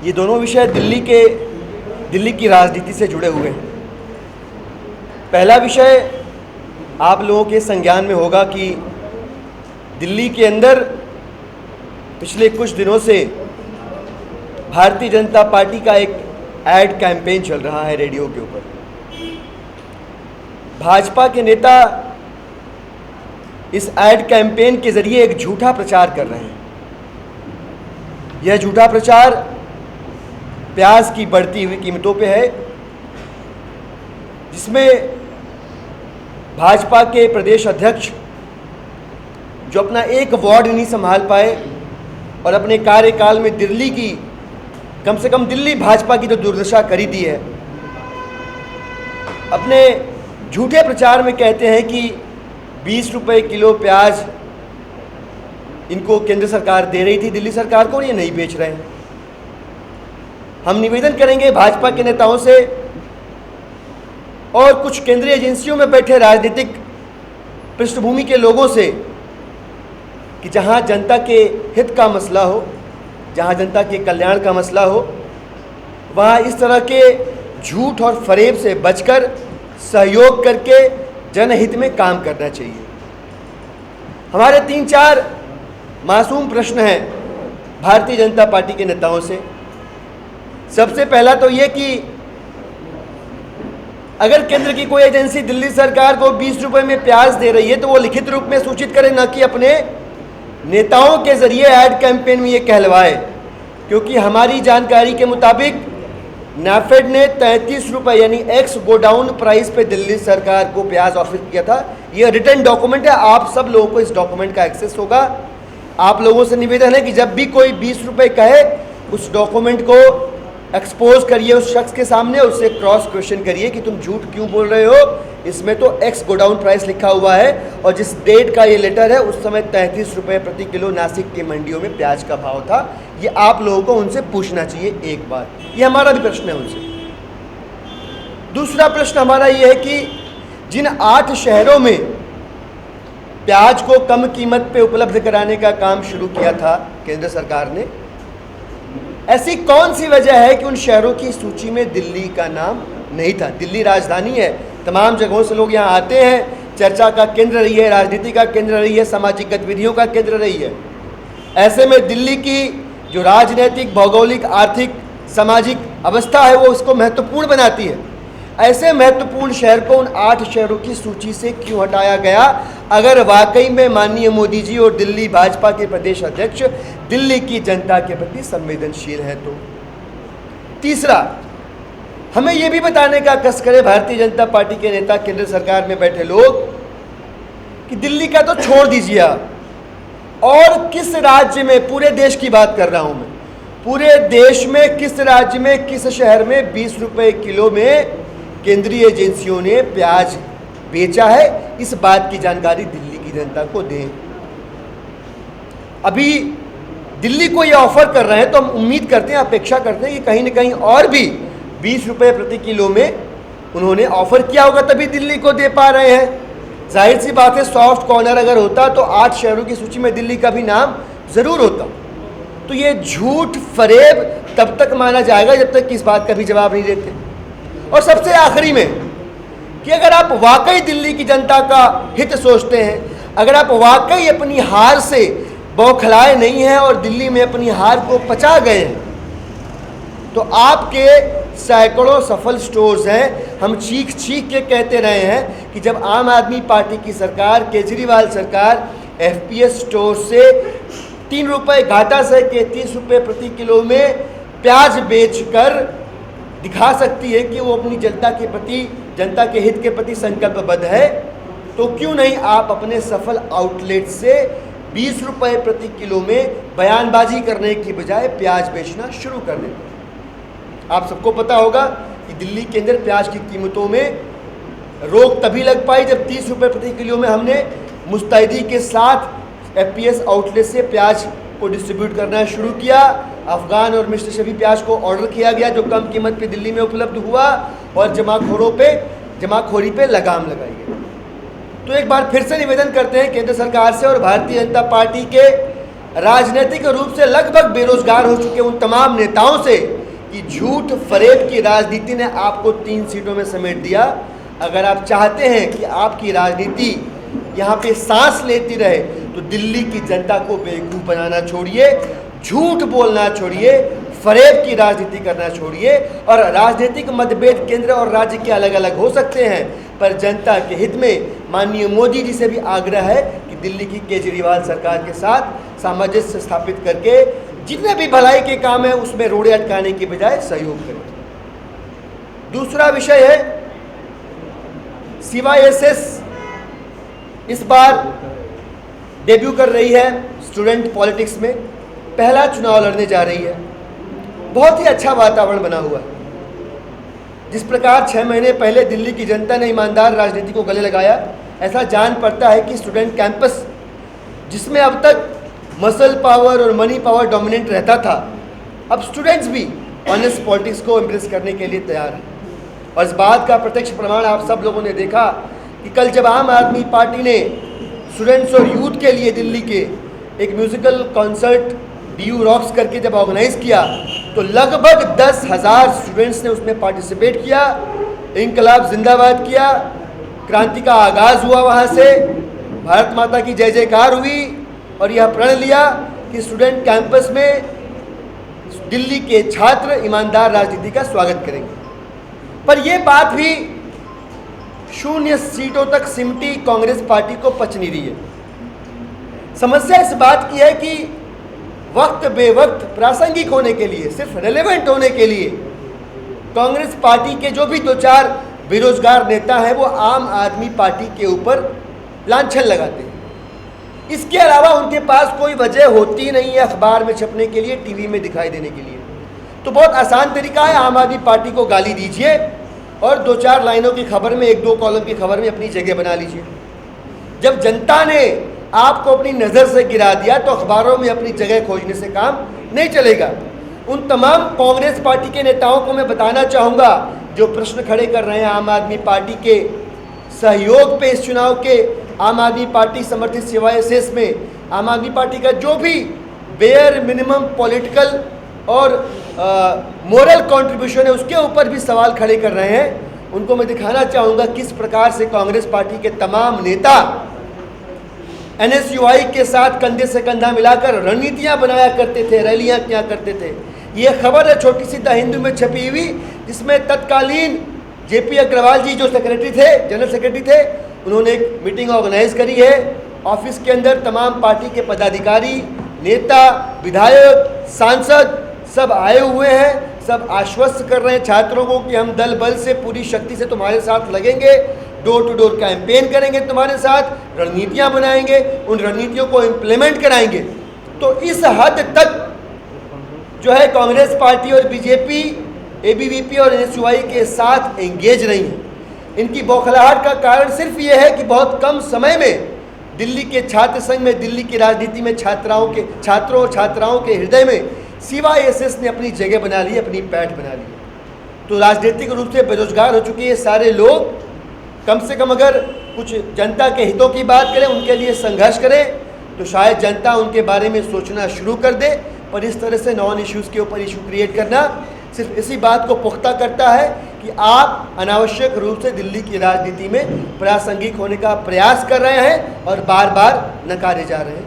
ये दोनों विषय दिल्ली की राजनीति से जुड़े हुए हैं। पहला विषय आप लोगों के संज्ञान में होगा कि दिल्ली के अंदर पिछले कुछ दिनों से भारतीय जनता पार्टी का एक एड कैंपेन चल रहा है रेडियो के ऊपर। भाजपा के नेता इस एड कैंपेन के जरिए एक झूठा प्रचार कर रहे हैं। यह झूठा प्रचार प्याज की बढ़ती हुई कीमतों पे है, जिसमें भाजपा के प्रदेश अध्यक्ष जो अपना एक वार्ड नहीं संभाल पाए और अपने कार्यकाल में दिल्ली की, कम से कम दिल्ली भाजपा की तो दुर्दशा कर ही दी है, अपने झूठे प्रचार में कहते हैं कि 20 रुपये किलो प्याज इनको केंद्र सरकार दे रही थी दिल्ली सरकार को और ये नहीं बेच रहे हैं। हम निवेदन करेंगे भाजपा के नेताओं से और कुछ केंद्रीय एजेंसियों में बैठे राजनीतिक पृष्ठभूमि के लोगों से कि जहां जनता के हित का मसला हो, जहां जनता के कल्याण का मसला हो, वहां इस तरह के झूठ और फरेब से बचकर सहयोग करके जनहित में काम करना चाहिए। हमारे 3-4 मासूम प्रश्न हैं भारतीय जनता पार्टी के नेताओं से। सबसे पहला तो ये कि अगर केंद्र की कोई एजेंसी दिल्ली सरकार को 20 रुपये में प्याज दे रही है तो वो लिखित रूप में सूचित करे, न कि अपने नेताओं के जरिए एड कैंपेन में ये कहलवाए। क्योंकि हमारी जानकारी के मुताबिक नाफेड ने 33 रुपये यानी एक्स गोडाउन प्राइस पे दिल्ली सरकार को प्याज ऑफर किया था। ये रिटर्न डॉक्यूमेंट है, आप सब लोगों को इस डॉक्यूमेंट का एक्सेस होगा। आप लोगों से निवेदन है कि जब भी कोई 20 रुपये कहे उस डॉक्यूमेंट को एक्सपोज करिए उस शख्स के सामने, उससे क्रॉस क्वेश्चन करिए कि तुम झूठ क्यों बोल रहे हो, इसमें तो एक्स गोडाउन प्राइस लिखा हुआ है और जिस डेट का ये लेटर है उस समय 33 रुपये प्रति किलो नासिक की मंडियों में प्याज का भाव था। ये आप लोगों को उनसे पूछना चाहिए एक बार। ये हमारा भी प्रश्न है उनसे। दूसरा प्रश्न हमारा ये है कि जिन 8 शहरों में प्याज को कम कीमत पे उपलब्ध कराने का काम शुरू किया था केंद्र सरकार ने, ऐसी कौन सी वजह है कि उन शहरों की सूची में दिल्ली का नाम नहीं था। दिल्ली राजधानी है, तमाम जगहों से लोग यहाँ आते हैं, चर्चा का केंद्र रही है, राजनीति का केंद्र रही है, सामाजिक गतिविधियों का केंद्र रही है। ऐसे में दिल्ली की जो राजनीतिक, भौगोलिक, आर्थिक, सामाजिक अवस्था है वो उसको महत्वपूर्ण बनाती है। ऐसे महत्वपूर्ण शहर को उन 8 शहरों की सूची से क्यों हटाया गया, अगर वाकई में माननीय मोदी जी और दिल्ली भाजपा के प्रदेश अध्यक्ष दिल्ली की जनता के प्रति संवेदनशील है तो। तीसरा, हमें यह भी बताने का कस करे भारतीय जनता पार्टी के नेता, केंद्र सरकार में बैठे लोग, कि दिल्ली का तो छोड़ दीजिए और किस राज्य में, पूरे देश की बात कर रहा हूं मैं, पूरे देश में किस राज्य में, किस शहर में 20 रुपये किलो में केंद्रीय एजेंसियों ने प्याज बेचा है, इस बात की जानकारी दिल्ली की जनता को दें। अभी दिल्ली को ये ऑफर कर रहे हैं तो हम उम्मीद करते हैं, अपेक्षा करते हैं कि कहीं ना कहीं और भी 20 रुपये प्रति किलो में उन्होंने ऑफर किया होगा, तभी दिल्ली को दे पा रहे हैं। जाहिर सी बात है, सॉफ्ट कॉर्नर अगर होता तो 8 शहरों की सूची में दिल्ली का भी नाम जरूर होता। तो ये झूठ फरेब तब तक माना जाएगा जब तक कि इस बात का भी जवाब नहीं देते। और सबसे आखिरी में कि अगर आप वाकई दिल्ली की जनता का हित सोचते हैं, अगर आप वाकई अपनी हार से बौखलाए नहीं हैं और दिल्ली में अपनी हार को पचा गए हैं, तो आपके सैकड़ों सफल स्टोर्स हैं। हम चीख चीख के कहते रहे हैं कि जब आम आदमी पार्टी की सरकार, केजरीवाल सरकार एफपीएस स्टोर से 3 रुपये घाटा से 30 रुपये प्रति किलो में प्याज बेचकर दिखा सकती है कि वो अपनी जनता के प्रति, जनता के हित के प्रति संकल्पबद्ध है, तो क्यों नहीं आप अपने सफल आउटलेट से 20 रुपये प्रति किलो में बयानबाजी करने की बजाय प्याज बेचना शुरू कर दें। आप सबको पता होगा कि दिल्ली के अंदर प्याज की कीमतों में रोक तभी लग पाई जब 30 रुपये प्रति किलो में हमने मुस्तैदी के साथ एफपीएस आउटलेट से प्याज को डिस्ट्रीब्यूट करना शुरू किया। अफगान और मिश्र शफी प्याज को ऑर्डर किया गया जो कम कीमत पे दिल्ली में उपलब्ध हुआ और जमाखोरी पे लगाम लगाई गई। तो एक बार फिर से निवेदन करते हैं केंद्र सरकार से और भारतीय जनता पार्टी के राजनीतिक रूप से लगभग बेरोजगार हो चुके उन तमाम नेताओं से कि झूठ फरेब की राजनीति ने आपको 3 सीटों में समेट दिया। अगर आप चाहते हैं कि आपकी राजनीति यहाँ पे सांस लेती रहे तो दिल्ली की जनता को बेवकूफ़ बनाना छोड़िए, झूठ बोलना छोड़िए, फरेब की राजनीति करना छोड़िए। और राजनीतिक मतभेद केंद्र और राज्य के अलग अलग हो सकते हैं, पर जनता के हित में माननीय मोदी जी से भी आग्रह है कि दिल्ली की केजरीवाल सरकार के साथ सामंजस्य स्थापित करके जितने भी भलाई के काम है उसमें रोड़े अटकाने की बजाय सहयोग करें। दूसरा विषय है CYSS इस बार डेब्यू कर रही है स्टूडेंट पॉलिटिक्स में, पहला चुनाव लड़ने जा रही है। बहुत ही अच्छा वातावरण बना हुआ है। जिस प्रकार 6 महीने पहले दिल्ली की जनता ने ईमानदार राजनीति को गले लगाया, ऐसा जान पड़ता है कि स्टूडेंट कैंपस जिसमें अब तक मसल पावर और मनी पावर डोमिनेंट रहता था, अब स्टूडेंट्स भी ऑनेस्ट पॉलिटिक्स को एम्ब्रेस करने के लिए तैयार हैं। और इस बात का प्रत्यक्ष प्रमाण आप सब लोगों ने देखा कि कल जब आम आदमी पार्टी ने स्टूडेंट्स और यूथ के लिए दिल्ली के एक म्यूज़िकल कॉन्सर्ट DU रॉक्स करके जब ऑर्गेनाइज़ किया तो लगभग 10,000 स्टूडेंट्स ने उसमें पार्टिसिपेट किया, इंकलाब जिंदाबाद किया, क्रांति का आगाज़ हुआ, वहाँ से भारत माता की जय जयकार हुई और यह प्रण लिया कि स्टूडेंट कैंपस में दिल्ली के छात्र ईमानदार राजनीति का स्वागत करेंगे। पर यह बात भी 0 सीटों तक सिमटी कांग्रेस पार्टी को पच नहीं रही है। समस्या इस बात की है कि वक्त बेवक्त प्रासंगिक होने के लिए, सिर्फ रेलेवेंट होने के लिए कांग्रेस पार्टी के जो भी 2-4 बेरोजगार नेता हैं वो आम आदमी पार्टी के ऊपर लांछन लगाते हैं। इसके अलावा उनके पास कोई वजह होती नहीं है अखबार में छपने के लिए, टीवी में दिखाई देने के लिए। तो बहुत आसान तरीका है, आम आदमी पार्टी को गाली दीजिए और 2-4 लाइनों की खबर में, 1-2 कॉलम की खबर में अपनी जगह बना लीजिए। जब जनता ने आपको अपनी नज़र से गिरा दिया तो अखबारों में अपनी जगह खोजने से काम नहीं चलेगा। उन तमाम कांग्रेस पार्टी के नेताओं को मैं बताना चाहूँगा जो प्रश्न खड़े कर रहे हैं आम आदमी पार्टी के सहयोग पे इस चुनाव के, आम आदमी पार्टी समर्थित CYSS में आम आदमी पार्टी का जो भी बेयर मिनिमम पॉलिटिकल और मोरल कंट्रीब्यूशन है उसके ऊपर भी सवाल खड़े कर रहे हैं। उनको मैं दिखाना चाहूँगा किस प्रकार से कांग्रेस पार्टी के तमाम नेता NSUI के साथ कंधे से कंधा मिलाकर रणनीतियां बनाया करते थे, रैलियां किया करते थे। ये खबर है छोटी सी द हिंदू में छपी हुई, जिसमें तत्कालीन JP अग्रवाल जी जो सेक्रेटरी थे, जनरल सेक्रेटरी थे, उन्होंने एक मीटिंग ऑर्गेनाइज करी है। ऑफिस के अंदर तमाम पार्टी के पदाधिकारी, नेता, विधायक, सांसद सब आए हुए हैं। सब आश्वस्त कर रहे हैं छात्रों को कि हम दल बल से पूरी शक्ति से तुम्हारे साथ लगेंगे, डोर टू डोर कैंपेन करेंगे तुम्हारे साथ, रणनीतियां बनाएंगे, उन रणनीतियों को इम्प्लीमेंट कराएंगे। तो इस हद तक जो है कांग्रेस पार्टी और BJP, ABVP और NSUI के साथ एंगेज रही है। इनकी बौखलाहट का कारण सिर्फ ये है कि बहुत कम समय में दिल्ली के छात्र संघ में, दिल्ली की राजनीति में छात्रों और छात्राओं के हृदय में CYSS ने अपनी जगह बना ली, अपनी पैठ बना ली। तो राजनीतिक रूप से बेरोजगार हो चुके ये सारे लोग कम से कम अगर कुछ जनता के हितों की बात करें, उनके लिए संघर्ष करें, तो शायद जनता उनके बारे में सोचना शुरू कर दे। पर इस तरह से नॉन इश्यूज़ के ऊपर इशू क्रिएट करना सिर्फ इसी बात को पुख्ता करता है कि आप अनावश्यक रूप से दिल्ली की राजनीति में प्रासंगिक होने का प्रयास कर रहे हैं और बार बार नकारे जा रहे हैं।